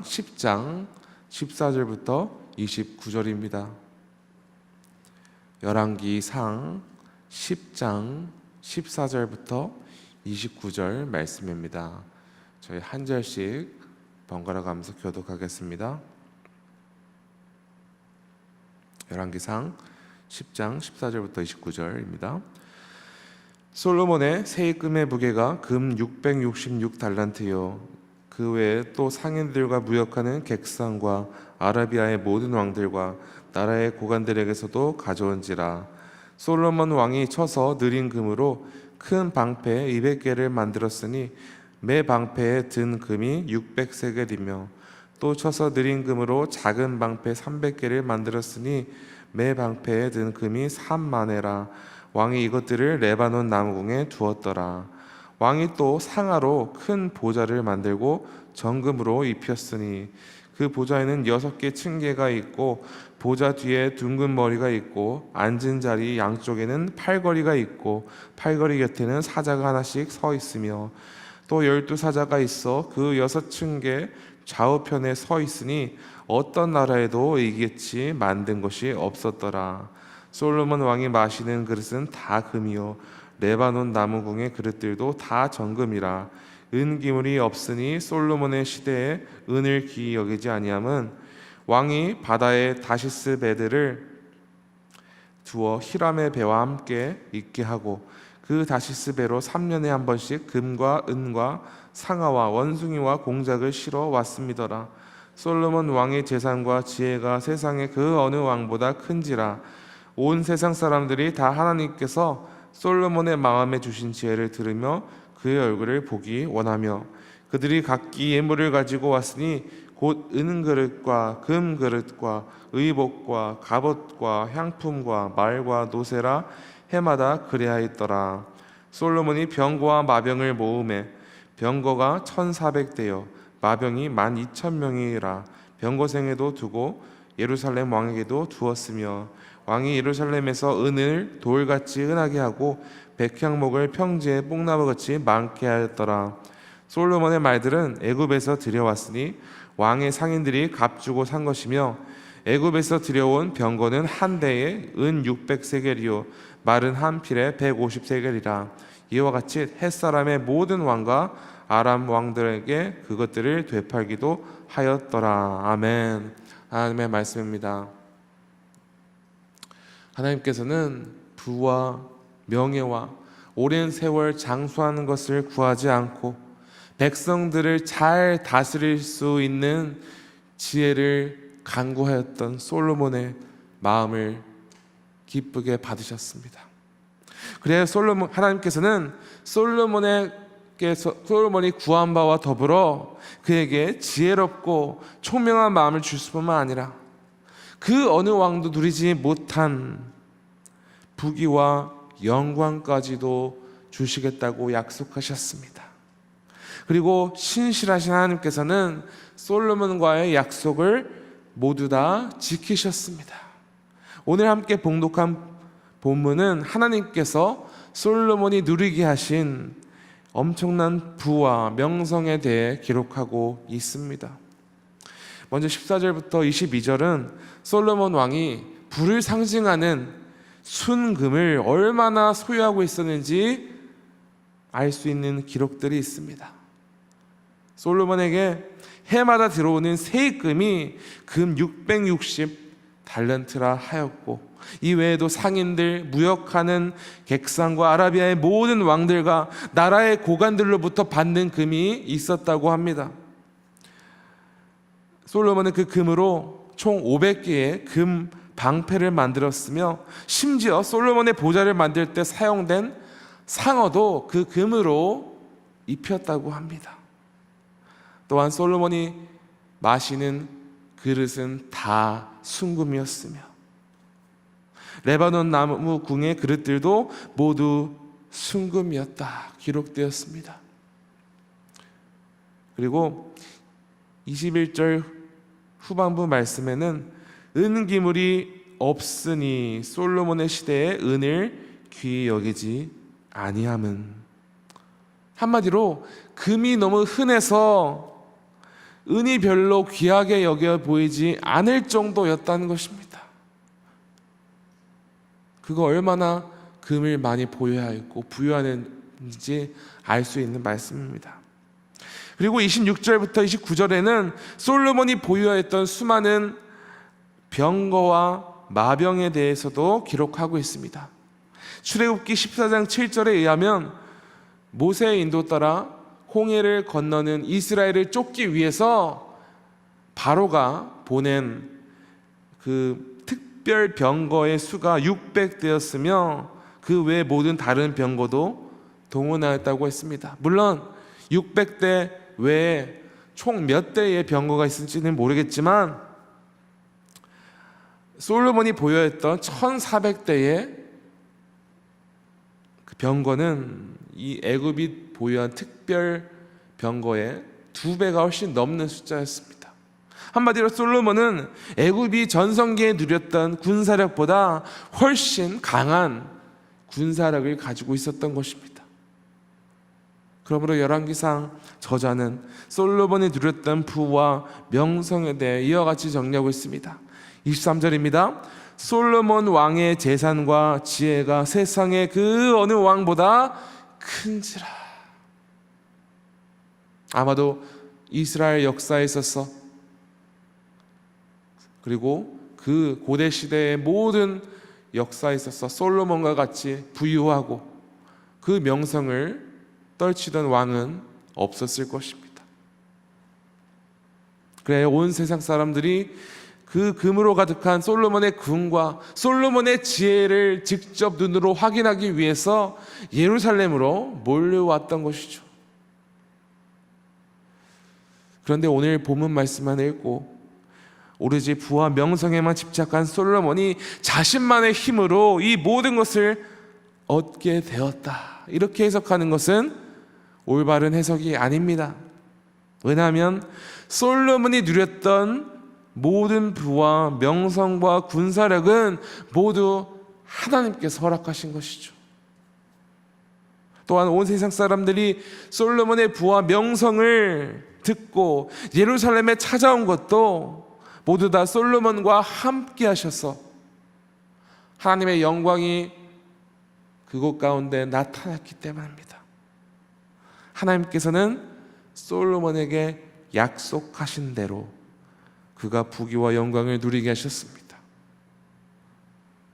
10장 14절부터 29절입니다. 열왕기상 10장 14절부터 29절 말씀입니다. 저희 한 절씩 번갈아 가면서 교독하겠습니다. 열왕기상 10장 14절부터 29절입니다. 솔로몬의 세입금의 무게가 금 666달란트요 그 외에 또 상인들과 무역하는 객상과 아라비아의 모든 왕들과 나라의 고관들에게서도 가져온지라. 솔로몬 왕이 쳐서 느린 금으로 큰 방패 200개를 만들었으니 매 방패에 든 금이 600세겔이며 또 쳐서 느린 금으로 작은 방패 300개를 만들었으니 매 방패에 든 금이 3만회라. 왕이 이것들을 레바논 나무궁에 두었더라. 왕이 또 상아로 큰 보좌를 만들고 정금으로 입혔으니 그 보좌에는 6개 층계가 있고 보좌 뒤에 둥근 머리가 있고 앉은 자리 양쪽에는 팔걸이가 있고 팔걸이 곁에는 사자가 하나씩 서 있으며 또 12사자가 있어 그 6층계 좌우편에 서 있으니 어떤 나라에도 이같이 만든 것이 없었더라. 솔로몬 왕이 마시는 그릇은 다 금이요 레바논 나무궁의 그릇들도 다 정금이라. 은기물이 없으니 솔로몬의 시대에 은을 귀히 여기지 아니함은 왕이 바다에 다시스 배들을 두어 히람의 배와 함께 있게 하고 그 다시스 배로 3년에 한 번씩 금과 은과 상아와 원숭이와 공작을 실어 왔음이더라. 솔로몬 왕의 재산과 지혜가 세상의 그 어느 왕보다 큰지라. 온 세상 사람들이 다 하나님께서 솔로몬의 마음에 주신 지혜를 들으며 그의 얼굴을 보기 원하며 그들이 각기 예물을 가지고 왔으니 곧 은그릇과 금그릇과 의복과 갑옷과 향품과 말과 노새라 해마다 그리하였더라. 솔로몬이 병거와 마병을 모으매 병거가 1400대요 마병이 12,000명이라. 병거생에도 두고 예루살렘 왕에게도 두었으며 왕이 예루살렘에서 은을 돌같이 은하게 하고 백향목을 평지에 뽕나무같이 많게 하였더라. 솔로몬의 말들은 애굽에서 들여왔으니 왕의 상인들이 값주고 산 것이며 애굽에서 들여온 병거는 한 대에 은 600세겔이요 말은 한 필에 150세겔이라. 이와 같이 햇사람의 모든 왕과 아람 왕들에게 그것들을 되팔기도 하였더라. 아멘. 하나님의 말씀입니다. 하나님께서는 부와 명예와 오랜 세월 장수하는 것을 구하지 않고 백성들을 잘 다스릴 수 있는 지혜를 간구하였던 솔로몬의 마음을 기쁘게 받으셨습니다. 그래야 하나님께서는 솔로몬이 구한 바와 더불어 그에게 지혜롭고 총명한 마음을 줄 뿐만 아니라 그 어느 왕도 누리지 못한 부귀와 영광까지도 주시겠다고 약속하셨습니다. 그리고 신실하신 하나님께서는 솔로몬과의 약속을 모두 다 지키셨습니다. 오늘 함께 봉독한 본문은 하나님께서 솔로몬이 누리게 하신 엄청난 부와 명성에 대해 기록하고 있습니다. 먼저 14절부터 22절은 솔로몬 왕이 부를 상징하는 순금을 얼마나 소유하고 있었는지 알 수 있는 기록들이 있습니다. 솔로몬에게 해마다 들어오는 세입금이 금 660달란트라 하였고 이 외에도 상인들, 무역하는 객상과 아라비아의 모든 왕들과 나라의 고관들로부터 받는 금이 있었다고 합니다. 솔로몬은 그 금으로 총 500개의 금 방패를 만들었으며 심지어 솔로몬의 보좌를 만들 때 사용된 상어도 그 금으로 입혔다고 합니다. 또한 솔로몬이 마시는 그릇은 다 순금이었으며 레바논 나무 궁의 그릇들도 모두 순금이었다 기록되었습니다. 그리고 21절 후반부 말씀에는 은기물이 없으니 솔로몬의 시대에 은을 귀히 여기지 아니함은, 한마디로 금이 너무 흔해서 은이 별로 귀하게 여겨 보이지 않을 정도였다는 것입니다. 그거 얼마나 금을 많이 보유하였고 부유하는지 알 수 있는 말씀입니다. 그리고 26절부터 29절에는 솔로몬이 보유하였던 수많은 병거와 마병에 대해서도 기록하고 있습니다. 출애굽기 14장 7절에 의하면 모세의 인도 따라 홍해를 건너는 이스라엘을 쫓기 위해서 바로가 보낸 그 특별 병거의 수가 600대였으며 그 외 모든 다른 병거도 동원하였다고 했습니다. 물론 600대 외에 총 몇 대의 병거가 있을지는 모르겠지만 솔로몬이 보유했던 1400대의 그 병거는 이 애굽이 보유한 특별 병거의 2배가 훨씬 넘는 숫자였습니다. 한마디로 솔로몬은 애굽이 전성기에 누렸던 군사력보다 훨씬 강한 군사력을 가지고 있었던 것입니다. 그러므로 열왕기상 저자는 솔로몬이 누렸던 부와 명성에 대해 이와 같이 정리하고 있습니다. 23절입니다. 솔로몬 왕의 재산과 지혜가 세상의 그 어느 왕보다 큰지라. 아마도 이스라엘 역사에 있어서 그리고 그 고대 시대의 모든 역사에 있어서 솔로몬과 같이 부유하고 그 명성을 떨치던 왕은 없었을 것입니다. 그래 온 세상 사람들이 그 금으로 가득한 솔로몬의 궁과 솔로몬의 지혜를 직접 눈으로 확인하기 위해서 예루살렘으로 몰려왔던 것이죠. 그런데 오늘 본문 말씀만 읽고 오로지 부와 명성에만 집착한 솔로몬이 자신만의 힘으로 이 모든 것을 얻게 되었다, 이렇게 해석하는 것은 올바른 해석이 아닙니다. 왜냐하면 솔로몬이 누렸던 모든 부와 명성과 군사력은 모두 하나님께서 허락하신 것이죠. 또한 온 세상 사람들이 솔로몬의 부와 명성을 듣고 예루살렘에 찾아온 것도 모두 다 솔로몬과 함께 하셔서 하나님의 영광이 그곳 가운데 나타났기 때문입니다. 하나님께서는 솔로몬에게 약속하신 대로 그가 부귀와 영광을 누리게 하셨습니다.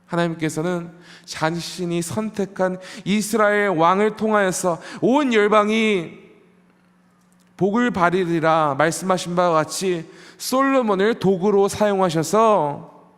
하나님께서는 자신이 선택한 이스라엘 왕을 통하여서 온 열방이 복을 받으리라 말씀하신 바와 같이 솔로몬을 도구로 사용하셔서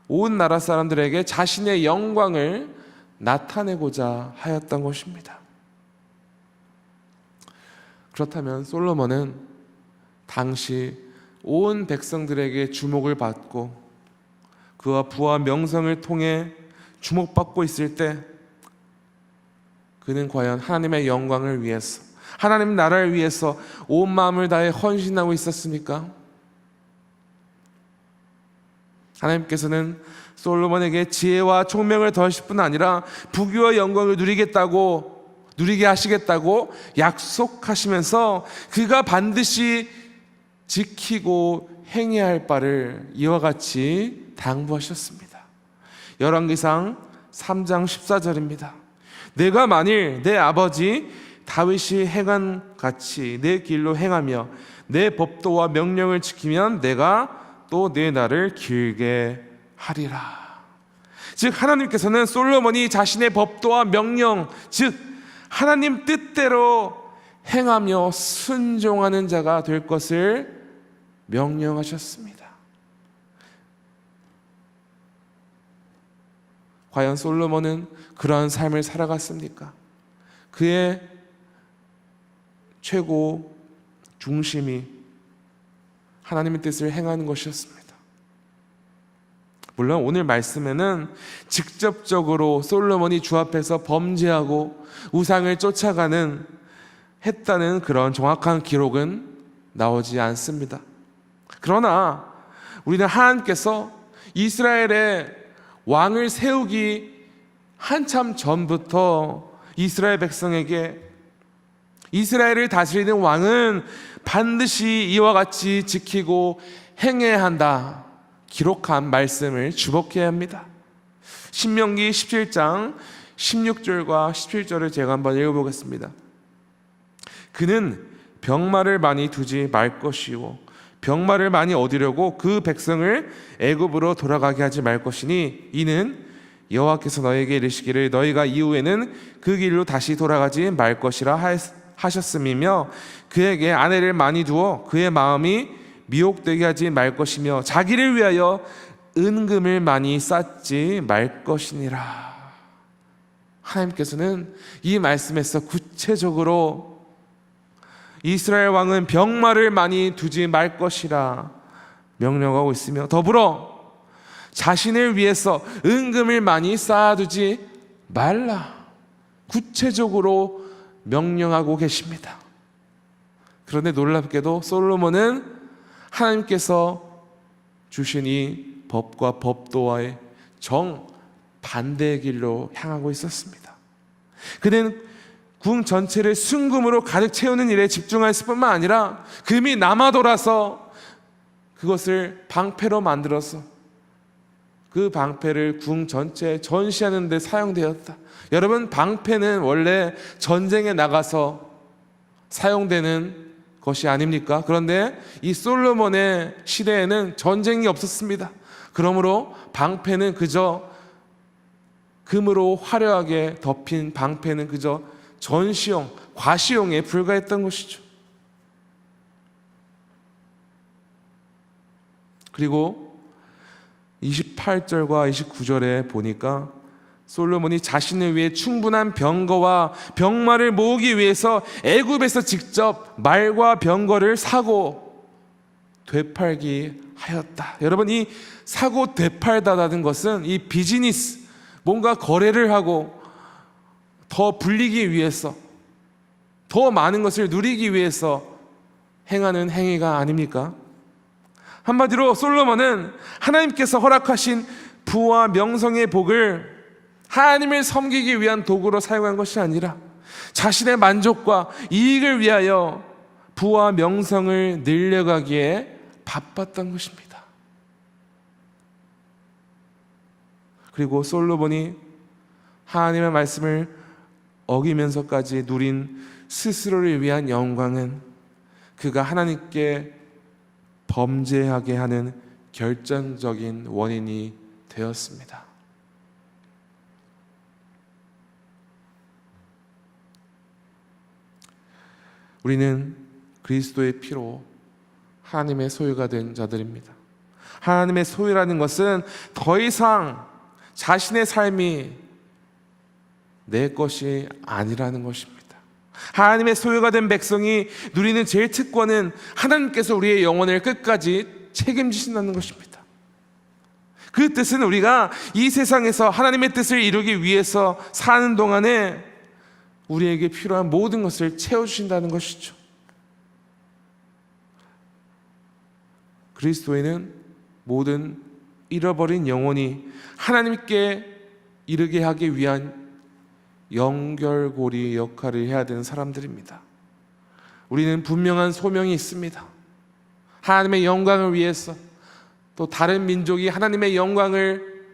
온 나라 사람들에게 자신의 영광을 나타내고자 하였던 것입니다. 그렇다면 솔로몬은 당시 온 백성들에게 주목을 받고 그와 부와 명성을 통해 주목받고 있을 때 그는 과연 하나님의 영광을 위해서, 하나님 나라를 위해서 온 마음을 다해 헌신하고 있었습니까? 하나님께서는 솔로몬에게 지혜와 총명을 더하실 뿐 아니라 부귀와 영광을 누리게 하시겠다고 약속하시면서 그가 반드시 지키고 행해야 할 바를 이와 같이 당부하셨습니다. 열왕기상 3장 14절입니다. 내가 만일 내 아버지 다윗이 행한 같이 내 길로 행하며 내 법도와 명령을 지키면 내가 또 내 날을 길게 하리라. 즉 하나님께서는 솔로몬이 자신의 법도와 명령, 즉 하나님 뜻대로 행하며 순종하는 자가 될 것을 명령하셨습니다. 과연 솔로몬은 그러한 삶을 살아갔습니까? 그의 최고 중심이 하나님의 뜻을 행하는 것이었습니다. 물론 오늘 말씀에는 직접적으로 솔로몬이 주 앞에서 범죄하고 우상을 쫓아가는 했다는 그런 정확한 기록은 나오지 않습니다. 그러나 우리는 하나님께서 이스라엘의 왕을 세우기 한참 전부터 이스라엘 백성에게 이스라엘을 다스리는 왕은 반드시 이와 같이 지키고 행해야 한다 기록한 말씀을 주목해야 합니다. 신명기 17장 16절과 17절을 제가 한번 읽어보겠습니다. 그는 병마를 많이 두지 말 것이요 병마를 많이 얻으려고 그 백성을 애굽으로 돌아가게 하지 말 것이니 이는 여호와께서 너에게 이르시기를 너희가 이후에는 그 길로 다시 돌아가지 말 것이라 하셨음이며 그에게 아내를 많이 두어 그의 마음이 미혹되게 하지 말 것이며 자기를 위하여 은금을 많이 쌓지 말 것이니라. 하나님께서는 이 말씀에서 구체적으로 이스라엘 왕은 병마를 많이 두지 말 것이라 명령하고 있으며 더불어 자신을 위해서 은금을 많이 쌓아두지 말라 구체적으로 명령하고 계십니다. 그런데 놀랍게도 솔로몬은 하나님께서 주신 이 법과 법도와의 정반대의 길로 향하고 있었습니다. 그는 궁 전체를 순금으로 가득 채우는 일에 집중했을 뿐만 아니라 금이 남아 돌아서 그것을 방패로 만들어서 그 방패를 궁 전체에 전시하는 데 사용되었다. 여러분, 방패는 원래 전쟁에 나가서 사용되는 것이 아닙니까? 그런데 이 솔로몬의 시대에는 전쟁이 없었습니다. 그러므로 방패는 그저 금으로 화려하게 덮인 방패는 그저 전시용, 과시용에 불과했던 것이죠. 그리고 28절과 29절에 보니까 솔로몬이 자신을 위해 충분한 병거와 병마를 모으기 위해서 애굽에서 직접 말과 병거를 사고 되팔기 하였다. 여러분, 이 사고 되팔다라는 것은 이 비즈니스, 뭔가 거래를 하고 더 불리기 위해서, 더 많은 것을 누리기 위해서 행하는 행위가 아닙니까? 한마디로 솔로몬은 하나님께서 허락하신 부와 명성의 복을 하나님을 섬기기 위한 도구로 사용한 것이 아니라 자신의 만족과 이익을 위하여 부와 명성을 늘려가기에 바빴던 것입니다. 그리고 솔로몬이 하나님의 말씀을 어기면서까지 누린 스스로를 위한 영광은 그가 하나님께 범죄하게 하는 결정적인 원인이 되었습니다. 우리는 그리스도의 피로 하나님의 소유가 된 자들입니다. 하나님의 소유라는 것은 더 이상 자신의 삶이 내 것이 아니라는 것입니다. 하나님의 소유가 된 백성이 누리는 제일 특권은 하나님께서 우리의 영혼을 끝까지 책임지신다는 것입니다. 그 뜻은 우리가 이 세상에서 하나님의 뜻을 이루기 위해서 사는 동안에 우리에게 필요한 모든 것을 채워주신다는 것이죠. 그리스도인은 모든 잃어버린 영혼이 하나님께 이르게 하기 위한 연결고리 역할을 해야 되는 사람들입니다. 우리는 분명한 소명이 있습니다. 하나님의 영광을 위해서, 또 다른 민족이 하나님의 영광을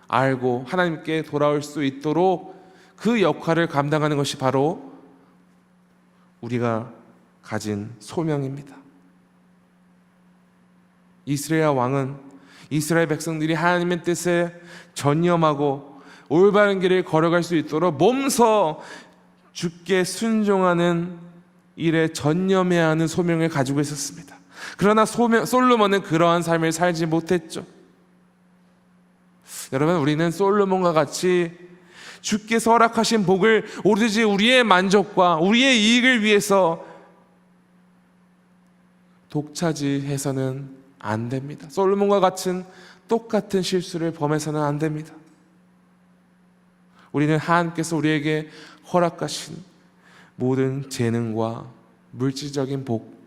알고 하나님께 돌아올 수 있도록 그 역할을 감당하는 것이 바로 우리가 가진 소명입니다. 이스라엘 왕은 이스라엘 백성들이 하나님의 뜻에 전념하고 올바른 길을 걸어갈 수 있도록 몸서 주께 순종하는 일에 전념해야 하는 소명을 가지고 있었습니다. 그러나 솔로몬은 그러한 삶을 살지 못했죠. 여러분, 우리는 솔로몬과 같이 주께서 허락하신 복을 오로지 우리의 만족과 우리의 이익을 위해서 독차지해서는 안 됩니다. 솔로몬과 같은 똑같은 실수를 범해서는 안 됩니다. 우리는 하나님께서 우리에게 허락하신 모든 재능과 물질적인 복,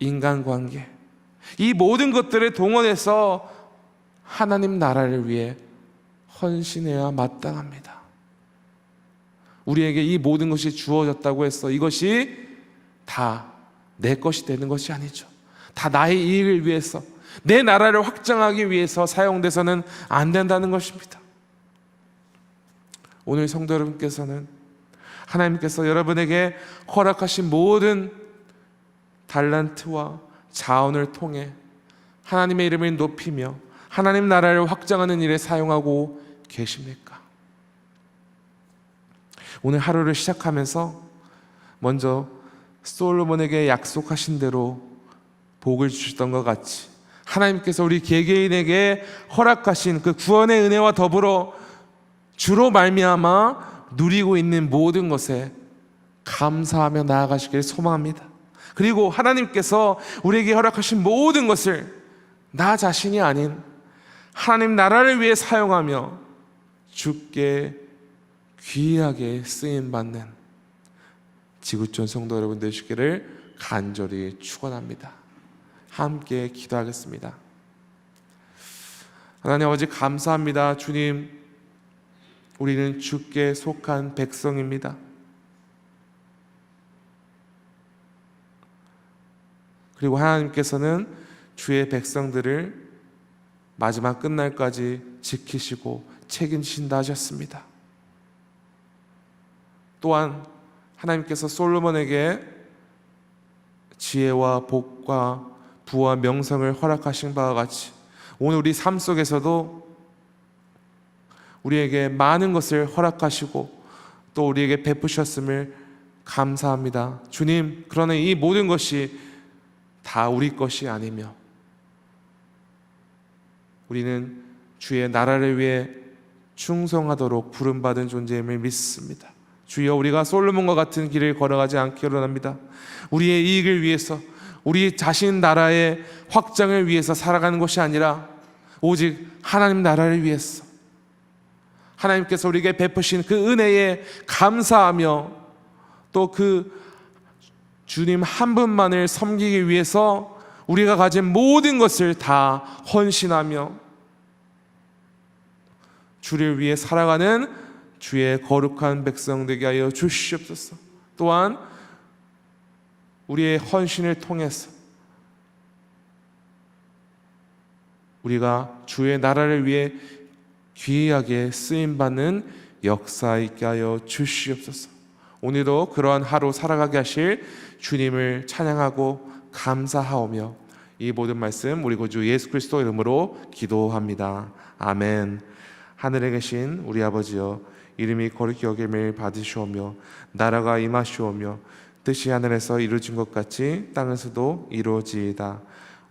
인간관계, 이 모든 것들을 동원해서 하나님 나라를 위해 헌신해야 마땅합니다. 우리에게 이 모든 것이 주어졌다고 해서 이것이 다 내 것이 되는 것이 아니죠. 다 나의 이익을 위해서, 내 나라를 확장하기 위해서 사용돼서는 안 된다는 것입니다. 오늘 성도 여러분께서는 하나님께서 여러분에게 허락하신 모든 달란트와 자원을 통해 하나님의 이름을 높이며 하나님 나라를 확장하는 일에 사용하고 계십니까? 오늘 하루를 시작하면서 먼저 솔로몬에게 약속하신 대로 복을 주셨던 것 같이 하나님께서 우리 개개인에게 허락하신 그 구원의 은혜와 더불어 주로 말미암아 누리고 있는 모든 것에 감사하며 나아가시길 소망합니다. 그리고 하나님께서 우리에게 허락하신 모든 것을 나 자신이 아닌 하나님 나라를 위해 사용하며 주께 귀하게 쓰임받는 지구촌 성도 여러분 되시기를 간절히 축원합니다. 함께 기도하겠습니다. 하나님 아버지 감사합니다. 주님, 우리는 주께 속한 백성입니다. 그리고 하나님께서는 주의 백성들을 마지막 끝날까지 지키시고 책임지신다 하셨습니다. 또한 하나님께서 솔로몬에게 지혜와 복과 부와 명성을 허락하신 바와 같이 오늘 우리 삶 속에서도 우리에게 많은 것을 허락하시고 또 우리에게 베푸셨음을 감사합니다. 주님, 그러나 이 모든 것이 다 우리 것이 아니며 우리는 주의 나라를 위해 충성하도록 부름받은 존재임을 믿습니다. 주여, 우리가 솔로몬과 같은 길을 걸어가지 않기를 원합니다. 우리의 이익을 위해서, 우리 자신 나라의 확장을 위해서 살아가는 것이 아니라 오직 하나님 나라를 위해서 하나님께서 우리에게 베푸신 그 은혜에 감사하며 또 그 주님 한 분만을 섬기기 위해서 우리가 가진 모든 것을 다 헌신하며 주를 위해 살아가는 주의 거룩한 백성 되게 하여 주시옵소서. 또한 우리의 헌신을 통해서 우리가 주의 나라를 위해 귀하게 쓰임받는 역사 있게 하여 주시옵소서. 오늘도 그러한 하루 살아가게 하실 주님을 찬양하고 감사하오며 이 모든 말씀 우리 구주 예수 그리스도 이름으로 기도합니다. 아멘. 하늘에 계신 우리 아버지여, 이름이 거룩히 여김을 받으시오며 나라가 임하시오며 뜻이 하늘에서 이루어진 것 같이 땅에서도 이루어지이다.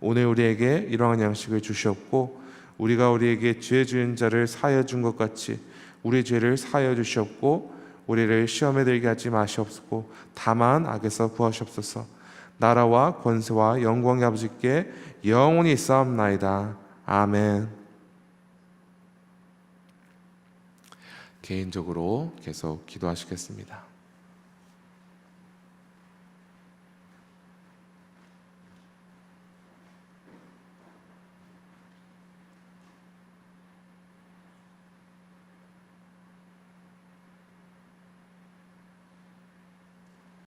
오늘 우리에게 일용할 양식을 주시옵고 우리가 우리에게 죄 지은 자를 사하여 준 것 같이 우리 죄를 사하여 주시옵고 우리를 시험에 들게 하지 마시옵소서. 다만 악에서 구하시옵소서. 나라와 권세와 영광의 아버지께 영원히 있사옵나이다. 아멘. 개인적으로 계속 기도하시겠습니다.